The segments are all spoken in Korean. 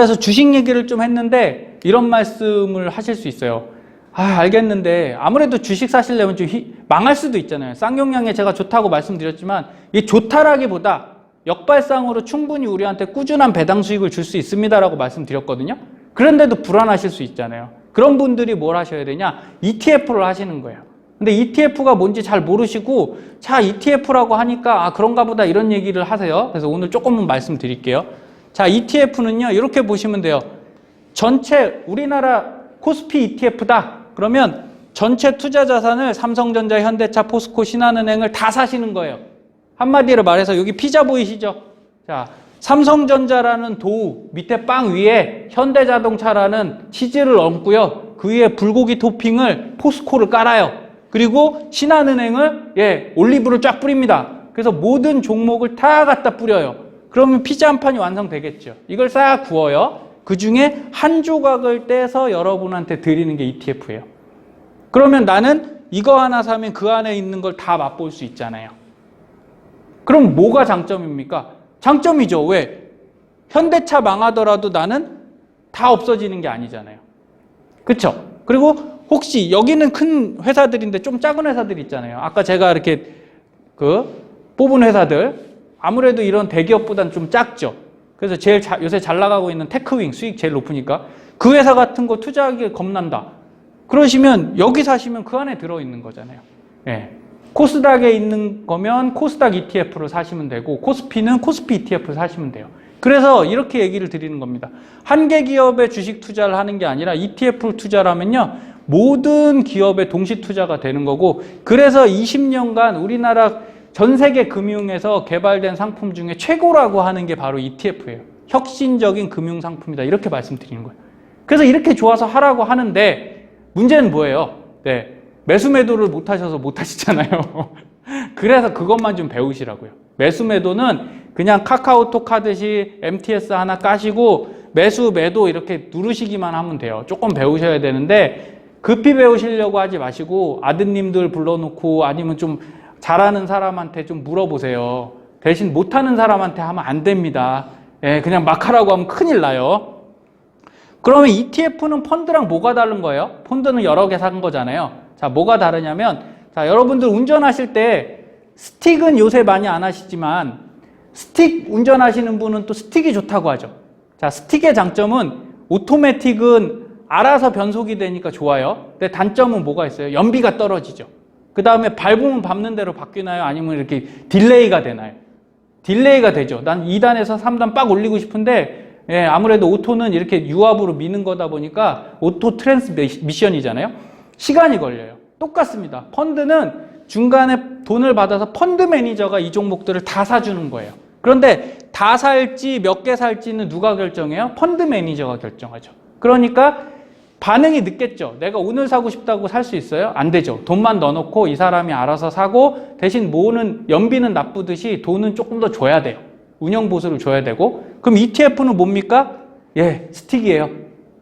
그래서 주식 얘기를 좀 했는데 이런 말씀을 하실 수 있어요. 알겠는데 아무래도 주식 사시려면 좀 망할 수도 있잖아요. 쌍용량에 제가 좋다고 말씀드렸지만 이 좋다라기보다 역발상으로 충분히 우리한테 꾸준한 배당 수익을 줄 수 있습니다라고 말씀드렸거든요. 그런데도 불안하실 수 있잖아요. 그런 분들이 뭘 하셔야 되냐? ETF를 하시는 거예요. 근데 ETF가 뭔지 잘 모르시고 자, ETF라고 하니까 그런가 보다 이런 얘기를 하세요. 그래서 오늘 조금은 말씀드릴게요. 자, ETF는요. 이렇게 보시면 돼요. 전체 우리나라 코스피 ETF다. 그러면 전체 투자 자산을 삼성전자, 현대차, 포스코, 신한은행을 다 사시는 거예요. 한마디로 말해서 여기 피자 보이시죠? 자, 삼성전자라는 도우 밑에 빵 위에 현대자동차라는 치즈를 얹고요. 그 위에 불고기 토핑을 포스코를 깔아요. 그리고 신한은행을 올리브를 쫙 뿌립니다. 그래서 모든 종목을 다 갖다 뿌려요. 그러면 피자 한 판이 완성되겠죠. 이걸 싹 구워요. 그 중에 한 조각을 떼서 여러분한테 드리는 게 ETF예요. 그러면 나는 이거 하나 사면 그 안에 있는 걸 다 맛볼 수 있잖아요. 그럼 뭐가 장점입니까? 장점이죠. 왜? 현대차 망하더라도 나는 다 없어지는 게 아니잖아요. 그쵸? 그리고 혹시 여기는 큰 회사들인데 좀 작은 회사들 있잖아요. 아까 제가 이렇게 뽑은 회사들 아무래도 이런 대기업보다는 좀 작죠. 그래서 제일 요새 잘 나가고 있는 테크윙 수익 제일 높으니까 그 회사 같은 거 투자하기 겁난다. 그러시면 여기 사시면 그 안에 들어있는 거잖아요. 예. 코스닥에 있는 거면 코스닥 ETF를 사시면 되고 코스피는 코스피 ETF를 사시면 돼요. 그래서 이렇게 얘기를 드리는 겁니다. 한 개 기업에 주식 투자를 하는 게 아니라 ETF를 투자하면요. 모든 기업에 동시 투자가 되는 거고 그래서 20년간 우리나라 전 세계 금융에서 개발된 상품 중에 최고라고 하는 게 바로 ETF예요. 혁신적인 금융 상품이다. 이렇게 말씀드리는 거예요. 그래서 이렇게 좋아서 하라고 하는데 문제는 뭐예요? 네. 매수 매도를 못 하셔서 못 하시잖아요. 그래서 그것만 좀 배우시라고요. 매수 매도는 그냥 카카오톡 하듯이 MTS 하나 까시고 매수 매도 이렇게 누르시기만 하면 돼요. 조금 배우셔야 되는데 급히 배우시려고 하지 마시고 아드님들 불러놓고 아니면 좀 잘하는 사람한테 좀 물어보세요. 대신 못하는 사람한테 하면 안 됩니다. 그냥 막 하라고 하면 큰일 나요. 그러면 ETF는 펀드랑 뭐가 다른 거예요? 펀드는 여러 개 산 거잖아요. 자, 뭐가 다르냐면, 자, 여러분들 운전하실 때 스틱은 요새 많이 안 하시지만 스틱 운전하시는 분은 또 스틱이 좋다고 하죠. 자, 스틱의 장점은 오토매틱은 알아서 변속이 되니까 좋아요. 근데 단점은 뭐가 있어요? 연비가 떨어지죠. 그 다음에 밟으면 밟는 대로 바뀌나요? 아니면 이렇게 딜레이가 되나요? 딜레이가 되죠. 난 2단에서 3단 빡 올리고 싶은데 아무래도 오토는 이렇게 유압으로 미는 거다 보니까 오토 트랜스미션이잖아요. 시간이 걸려요. 똑같습니다. 펀드는 중간에 돈을 받아서 펀드 매니저가 이 종목들을 다 사주는 거예요. 그런데 다 살지 몇 개 살지는 누가 결정해요? 펀드 매니저가 결정하죠. 그러니까 반응이 늦겠죠. 내가 오늘 사고 싶다고 살 수 있어요? 안 되죠. 돈만 넣어놓고 이 사람이 알아서 사고 대신 모으는 연비는 나쁘듯이 돈은 조금 더 줘야 돼요. 운영 보수를 줘야 되고 그럼 ETF는 뭡니까? 스틱이에요.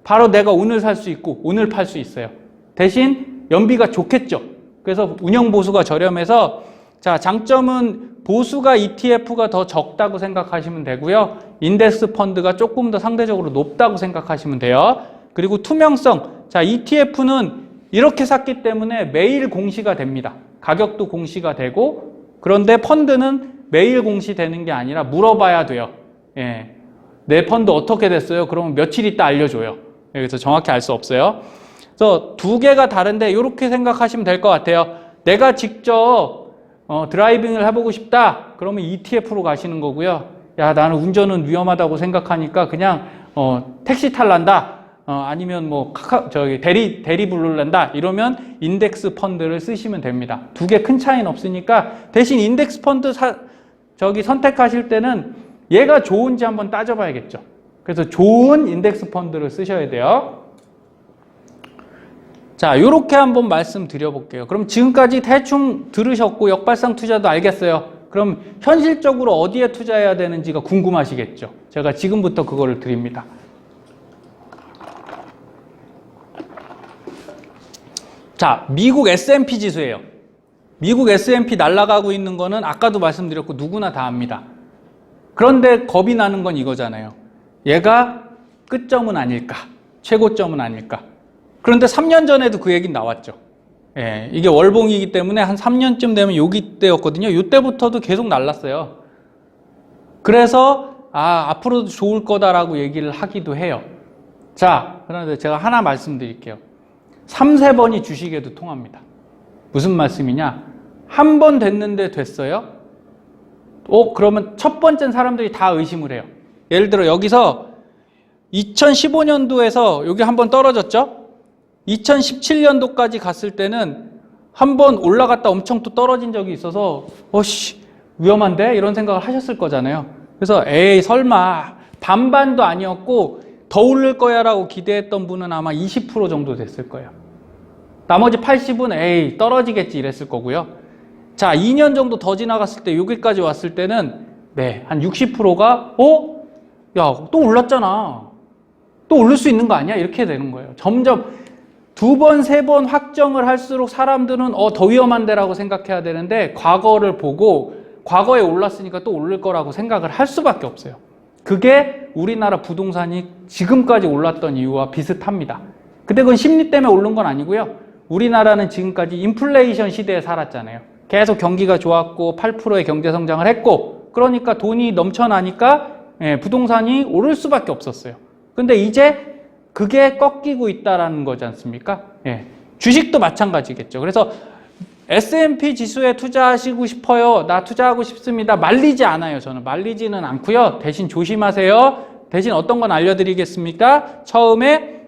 바로 내가 오늘 살 수 있고 오늘 팔 수 있어요. 대신 연비가 좋겠죠. 그래서 운영 보수가 저렴해서 자, 장점은 보수가 ETF가 더 적다고 생각하시면 되고요. 인덱스 펀드가 조금 더 상대적으로 높다고 생각하시면 돼요. 그리고 투명성. 자, ETF는 이렇게 샀기 때문에 매일 공시가 됩니다. 가격도 공시가 되고 그런데 펀드는 매일 공시되는 게 아니라 물어봐야 돼요. 내 펀드 어떻게 됐어요? 그러면 며칠 있다 알려줘요. 그래서 정확히 알 수 없어요. 그래서 두 개가 다른데 이렇게 생각하시면 될 것 같아요. 내가 직접 드라이빙을 해보고 싶다. 그러면 ETF로 가시는 거고요. 야, 나는 운전은 위험하다고 생각하니까 그냥 택시 탈란다. 아니면 뭐 대리 부를란다. 이러면 인덱스 펀드를 쓰시면 됩니다. 두 개 큰 차이는 없으니까 대신 인덱스 펀드 선택하실 때는 얘가 좋은지 한번 따져봐야겠죠. 그래서 좋은 인덱스 펀드를 쓰셔야 돼요. 자, 요렇게 한번 말씀드려볼게요. 그럼 지금까지 대충 들으셨고 역발상 투자도 알겠어요. 그럼 현실적으로 어디에 투자해야 되는지가 궁금하시겠죠. 제가 지금부터 그거를 드립니다. 자, 미국 S&P 지수예요. 미국 S&P 날아가고 있는 거는 아까도 말씀드렸고 누구나 다 압니다. 그런데 겁이 나는 건 이거잖아요. 얘가 끝점은 아닐까, 최고점은 아닐까. 그런데 3년 전에도 그 얘기는 나왔죠. 예, 이게 월봉이기 때문에 한 3년쯤 되면 여기 때였거든요. 이때부터도 계속 날랐어요. 그래서 앞으로도 좋을 거다라고 얘기를 하기도 해요. 자, 그런데 제가 하나 말씀드릴게요. 3, 4번이 주식에도 통합니다. 무슨 말씀이냐? 한 번 됐는데 됐어요? 그러면 첫 번째는 사람들이 다 의심을 해요. 예를 들어 여기서 2015년도에서 여기 한번 떨어졌죠? 2017년도까지 갔을 때는 한번 올라갔다 엄청 또 떨어진 적이 있어서 위험한데? 이런 생각을 하셨을 거잖아요. 그래서 에이 설마 반반도 아니었고 더 오를 거야 라고 기대했던 분은 아마 20% 정도 됐을 거예요. 나머지 80은 에이 떨어지겠지 이랬을 거고요. 자, 2년 정도 더 지나갔을 때 여기까지 왔을 때는 한 60%가 야, 또 올랐잖아. 또 오를 수 있는 거 아니야? 이렇게 되는 거예요. 점점 2번, 3번 확정을 할수록 사람들은 더 위험한데 라고 생각해야 되는데 과거를 보고 과거에 올랐으니까 또 오를 거라고 생각을 할 수밖에 없어요. 그게 우리나라 부동산이 지금까지 올랐던 이유와 비슷합니다. 근데 그건 심리 때문에 오른 건 아니고요. 우리나라는 지금까지 인플레이션 시대에 살았잖아요. 계속 경기가 좋았고 8%의 경제 성장을 했고 그러니까 돈이 넘쳐나니까 부동산이 오를 수밖에 없었어요. 근데 이제 그게 꺾이고 있다라는 거지 않습니까? 주식도 마찬가지겠죠. 그래서 S&P 지수에 투자하시고 싶어요. 나 투자하고 싶습니다. 말리지 않아요. 저는 말리지는 않고요. 대신 조심하세요. 대신 어떤 건 알려드리겠습니까? 처음에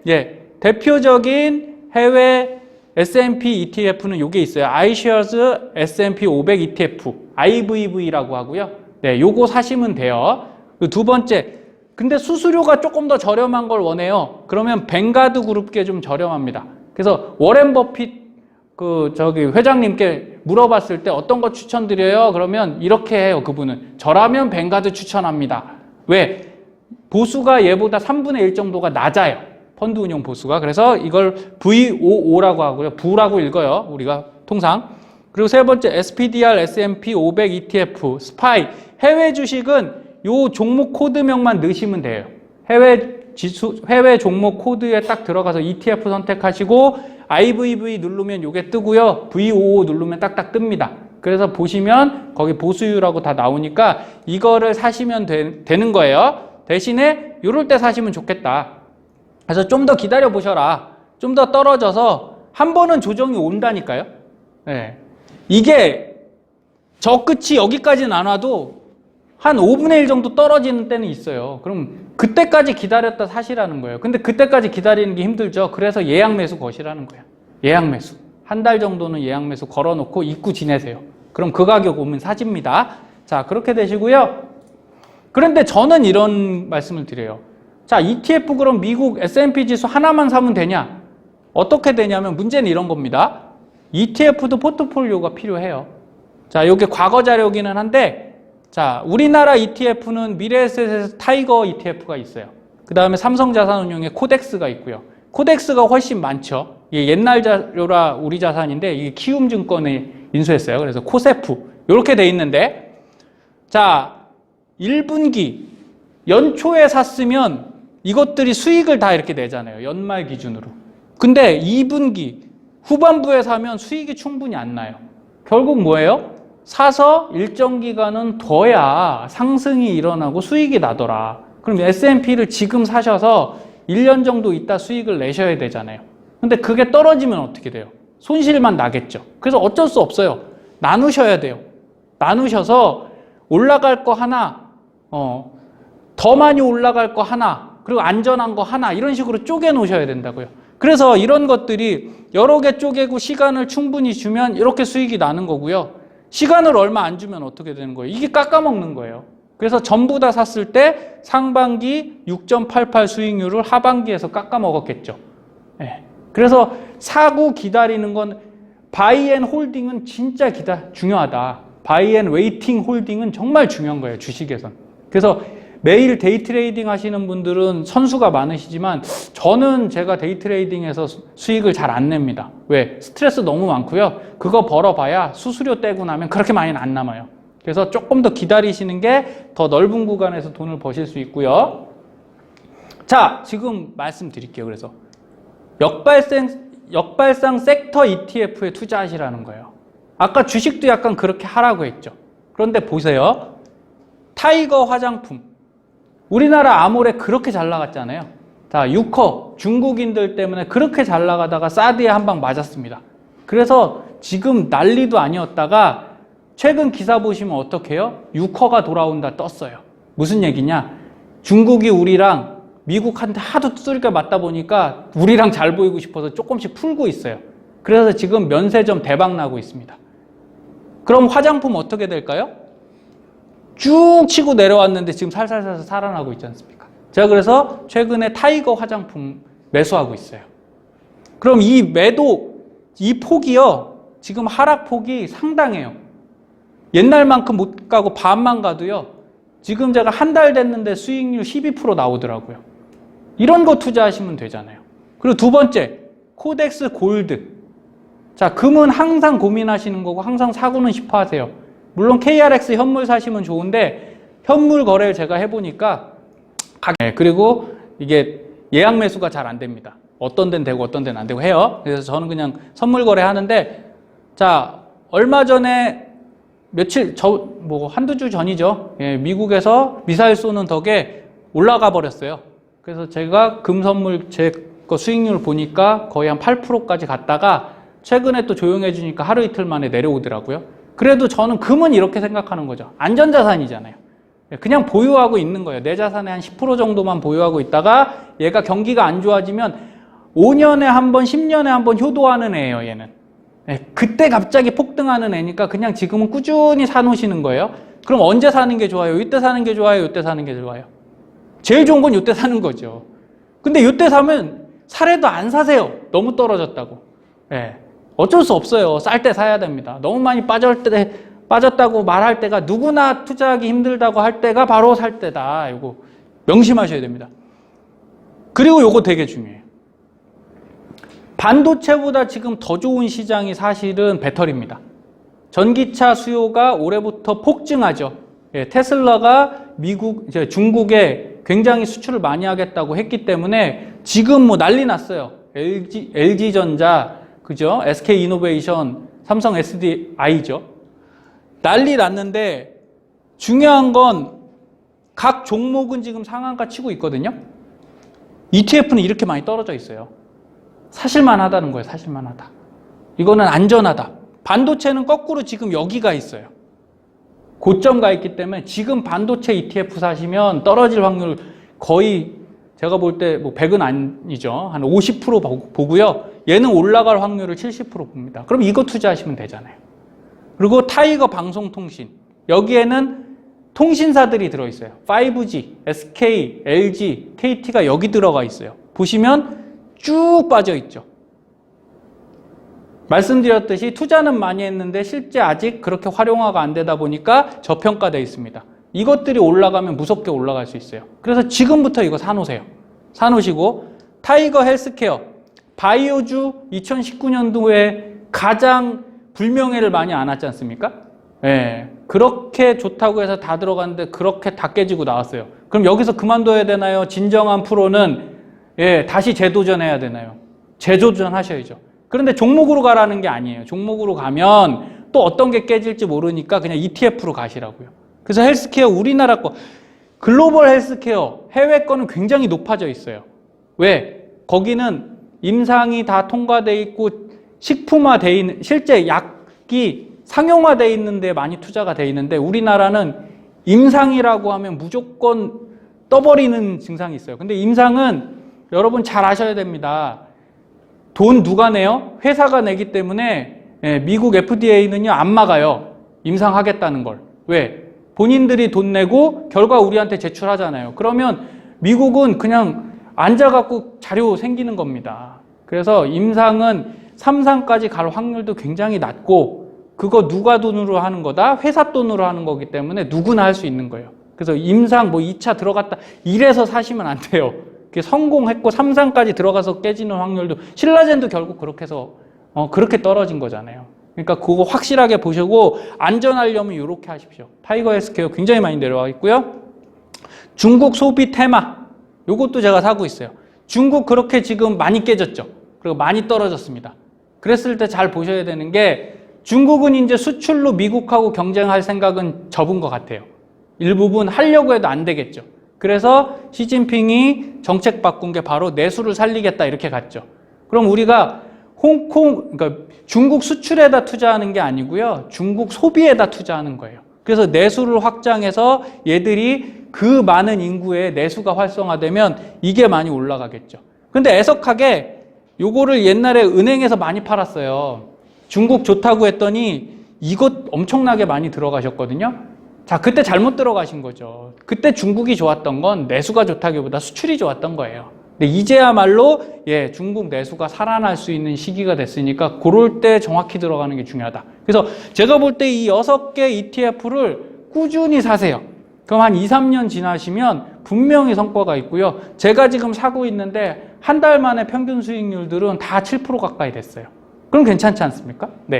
대표적인 해외 S&P ETF는 요게 있어요. iShares S&P 500 ETF, IVV라고 하고요. 요거 사시면 돼요. 두 번째, 근데 수수료가 조금 더 저렴한 걸 원해요. 그러면 뱅가드 그룹게 좀 저렴합니다. 그래서 워렌 버핏 회장님께 물어봤을 때 어떤 거 추천드려요? 그러면 이렇게 해요. 그분은 저라면 뱅가드 추천합니다. 왜? 보수가 얘보다 3분의 1 정도가 낮아요. 펀드 운용 보수가. 그래서 이걸 VOO라고 하고요. 부라고 읽어요. 우리가 통상. 그리고 세 번째 SPDR S&P 500 ETF SPY. 해외 주식은 요 종목 코드명만 넣으시면 돼요. 해외 종목 코드에 딱 들어가서 ETF 선택하시고 IVV 누르면 요게 뜨고요. VOO 누르면 딱딱 뜹니다. 그래서 보시면 거기 보수율하고 다 나오니까 이거를 사시면 되는 거예요. 대신에 요럴 때 사시면 좋겠다. 그래서 좀 더 기다려 보셔라. 좀 더 떨어져서 한 번은 조정이 온다니까요. 이게 저 끝이 여기까지는 안 와도 한 5분의 1 정도 떨어지는 때는 있어요. 그럼 그때까지 기다렸다 사시라는 거예요. 근데 그때까지 기다리는 게 힘들죠. 그래서 예약 매수 거시라는 거예요. 예약 매수. 한 달 정도는 예약 매수 걸어놓고 잊고 지내세요. 그럼 그 가격 오면 사집니다. 자, 그렇게 되시고요. 그런데 저는 이런 말씀을 드려요. 자, ETF 그럼 미국 S&P 지수 하나만 사면 되냐? 어떻게 되냐면 문제는 이런 겁니다. ETF도 포트폴리오가 필요해요. 자, 이게 과거 자료기는 한데 자, 우리나라 ETF는 미래에셋에서 타이거 ETF가 있어요. 그 다음에 삼성자산운용의 코덱스가 있고요. 코덱스가 훨씬 많죠. 이게 옛날 자료라 우리 자산인데 이게 키움증권에 인수했어요. 그래서 코세프 이렇게 돼 있는데 자, 1분기 연초에 샀으면 이것들이 수익을 다 이렇게 내잖아요. 연말 기준으로. 근데 2분기 후반부에 사면 수익이 충분히 안 나요. 결국 뭐예요? 사서 일정 기간은 둬야 상승이 일어나고 수익이 나더라. 그럼 S&P를 지금 사셔서 1년 정도 있다 수익을 내셔야 되잖아요. 근데 그게 떨어지면 어떻게 돼요? 손실만 나겠죠. 그래서 어쩔 수 없어요. 나누셔야 돼요. 나누셔서 올라갈 거 하나, 더 많이 올라갈 거 하나, 그리고 안전한 거 하나 이런 식으로 쪼개 놓으셔야 된다고요. 그래서 이런 것들이 여러 개 쪼개고 시간을 충분히 주면 이렇게 수익이 나는 거고요. 시간을 얼마 안 주면 어떻게 되는 거예요? 이게 깎아먹는 거예요. 그래서 전부 다 샀을 때 상반기 6.88 수익률을 하반기에서 깎아먹었겠죠. 그래서 사고 기다리는 건 바이 앤 홀딩은 진짜 중요하다. 바이 앤 웨이팅 홀딩은 정말 중요한 거예요. 주식에선. 그래서 매일 데이 트레이딩 하시는 분들은 선수가 많으시지만 저는 제가 데이 트레이딩에서 수익을 잘 안 냅니다. 왜? 스트레스 너무 많고요. 그거 벌어봐야 수수료 떼고 나면 그렇게 많이는 안 남아요. 그래서 조금 더 기다리시는 게 더 넓은 구간에서 돈을 버실 수 있고요. 자, 지금 말씀드릴게요. 그래서 역발상 섹터 ETF에 투자하시라는 거예요. 아까 주식도 약간 그렇게 하라고 했죠. 그런데 보세요. 타이거 화장품. 우리나라 아모레 그렇게 잘 나갔잖아요. 자, 유커 중국인들 때문에 그렇게 잘 나가다가 사드에 한 방 맞았습니다. 그래서 지금 난리도 아니었다가 최근 기사 보시면 어떻게 해요? 유커가 돌아온다 떴어요. 무슨 얘기냐? 중국이 우리랑 미국한테 하도 두들겨 맞다 보니까 우리랑 잘 보이고 싶어서 조금씩 풀고 있어요. 그래서 지금 면세점 대박 나고 있습니다. 그럼 화장품 어떻게 될까요? 쭉 치고 내려왔는데 지금 살살살 살아나고 있지 않습니까? 제가 그래서 최근에 타이거 화장품 매수하고 있어요. 그럼 이 매도, 이 폭이요, 지금 하락폭이 상당해요. 옛날만큼 못 가고 반만 가도요, 지금 제가 한 달 됐는데 수익률 12% 나오더라고요. 이런 거 투자하시면 되잖아요. 그리고 두 번째, 코덱스 골드. 자, 금은 항상 고민하시는 거고 항상 사고는 싶어 하세요. 물론 KRX 현물 사시면 좋은데 현물 거래를 제가 해보니까 그리고 이게 예약 매수가 잘 안 됩니다. 어떤 데는 되고 어떤 데는 안 되고 해요. 그래서 저는 그냥 선물 거래 하는데, 자, 얼마 전에 며칠 한두 주 전이죠. 예, 미국에서 미사일 쏘는 덕에 올라가 버렸어요. 그래서 제가 금 선물 제 거 수익률 보니까 거의 한 8%까지 갔다가 최근에 또 조용해지니까 하루 이틀 만에 내려오더라고요. 그래도 저는 금은 이렇게 생각하는 거죠. 안전자산이잖아요. 그냥 보유하고 있는 거예요. 내 자산의 한 10% 정도만 보유하고 있다가 얘가 경기가 안 좋아지면 5년에 한 번, 10년에 한 번 효도하는 애예요, 얘는. 그때 갑자기 폭등하는 애니까 그냥 지금은 꾸준히 사놓으시는 거예요. 그럼 언제 사는 게 좋아요? 이때 사는 게 좋아요? 이때 사는 게 좋아요? 제일 좋은 건 이때 사는 거죠. 근데 이때 사면 사래도 안 사세요. 너무 떨어졌다고. 예. 어쩔 수 없어요. 쌀 때 사야 됩니다. 너무 많이 빠졌다고 말할 때가, 누구나 투자하기 힘들다고 할 때가 바로 살 때다. 이거 명심하셔야 됩니다. 그리고 이거 되게 중요해요. 반도체보다 지금 더 좋은 시장이 사실은 배터리입니다. 전기차 수요가 올해부터 폭증하죠. 예, 테슬라가 중국에 굉장히 수출을 많이 하겠다고 했기 때문에 지금 뭐 난리 났어요. LG전자, 그죠? SK이노베이션, 삼성 SDI죠. 난리 났는데 중요한 건 각 종목은 지금 상한가 치고 있거든요. ETF는 이렇게 많이 떨어져 있어요. 사실만하다는 거예요. 사실만하다. 이거는 안전하다. 반도체는 거꾸로 지금 여기가 있어요. 고점 가 있기 때문에 지금 반도체 ETF 사시면 떨어질 확률 거의 제가 볼 때 뭐 100은 아니죠. 한 50% 보고요. 얘는 올라갈 확률을 70% 봅니다. 그럼 이거 투자하시면 되잖아요. 그리고 타이거 방송통신. 여기에는 통신사들이 들어있어요. 5G, SK, LG, KT가 여기 들어가 있어요. 보시면 쭉 빠져 있죠. 말씀드렸듯이 투자는 많이 했는데 실제 아직 그렇게 활용화가 안 되다 보니까 저평가되어 있습니다. 이것들이 올라가면 무섭게 올라갈 수 있어요. 그래서 지금부터 이거 사놓으세요. 사놓으시고 타이거 헬스케어, 바이오주 2019년도에 가장 불명예를 많이 안았지 않습니까? 예, 그렇게 좋다고 해서 다 들어갔는데 그렇게 다 깨지고 나왔어요. 그럼 여기서 그만둬야 되나요? 진정한 프로는 다시 재도전해야 되나요? 재도전 하셔야죠. 그런데 종목으로 가라는 게 아니에요. 종목으로 가면 또 어떤 게 깨질지 모르니까 그냥 ETF로 가시라고요. 그래서 헬스케어 우리나라 거, 글로벌 헬스케어 해외 거는 굉장히 높아져 있어요. 왜? 거기는 임상이 다 통과돼 있고 식품화돼 있는, 실제 약이 상용화돼 있는데 많이 투자가 돼 있는데 우리나라는 임상이라고 하면 무조건 떠버리는 증상이 있어요. 근데 임상은 여러분 잘 아셔야 됩니다. 돈 누가 내요? 회사가 내기 때문에 미국 FDA는요 안 막아요. 임상하겠다는 걸. 왜? 본인들이 돈 내고 결과 우리한테 제출하잖아요. 그러면 미국은 그냥 앉아갖고 자료 생기는 겁니다. 그래서 임상은 3상까지 갈 확률도 굉장히 낮고 그거 누가 돈으로 하는 거다? 회사 돈으로 하는 거기 때문에 누구나 할 수 있는 거예요. 그래서 임상 뭐 2차 들어갔다 이래서 사시면 안 돼요. 성공했고 3상까지 들어가서 깨지는 확률도, 신라젠도 결국 그렇게 해서 그렇게 떨어진 거잖아요. 그러니까 그거 확실하게 보시고 안전하려면 이렇게 하십시오. 타이거 헬스케어 굉장히 많이 내려와 있고요. 중국 소비 테마, 요것도 제가 사고 있어요. 중국 그렇게 지금 많이 깨졌죠. 그리고 많이 떨어졌습니다. 그랬을 때 잘 보셔야 되는 게 중국은 이제 수출로 미국하고 경쟁할 생각은 접은 것 같아요. 일부분 하려고 해도 안 되겠죠. 그래서 시진핑이 정책 바꾼 게 바로 내수를 살리겠다 이렇게 갔죠. 그럼 우리가 그러니까 중국 수출에다 투자하는 게 아니고요. 중국 소비에다 투자하는 거예요. 그래서 내수를 확장해서 얘들이 그 많은 인구에 내수가 활성화되면 이게 많이 올라가겠죠. 근데 애석하게 요거를 옛날에 은행에서 많이 팔았어요. 중국 좋다고 했더니 이것 엄청나게 많이 들어가셨거든요. 자, 그때 잘못 들어가신 거죠. 그때 중국이 좋았던 건 내수가 좋다기보다 수출이 좋았던 거예요. 근데 이제야말로 중국 내수가 살아날 수 있는 시기가 됐으니까 그럴 때 정확히 들어가는 게 중요하다. 그래서 제가 볼 때 이 6개 ETF를 꾸준히 사세요. 그럼 한 2, 3년 지나시면 분명히 성과가 있고요. 제가 지금 사고 있는데 한 달 만에 평균 수익률들은 다 7% 가까이 됐어요. 그럼 괜찮지 않습니까? 네.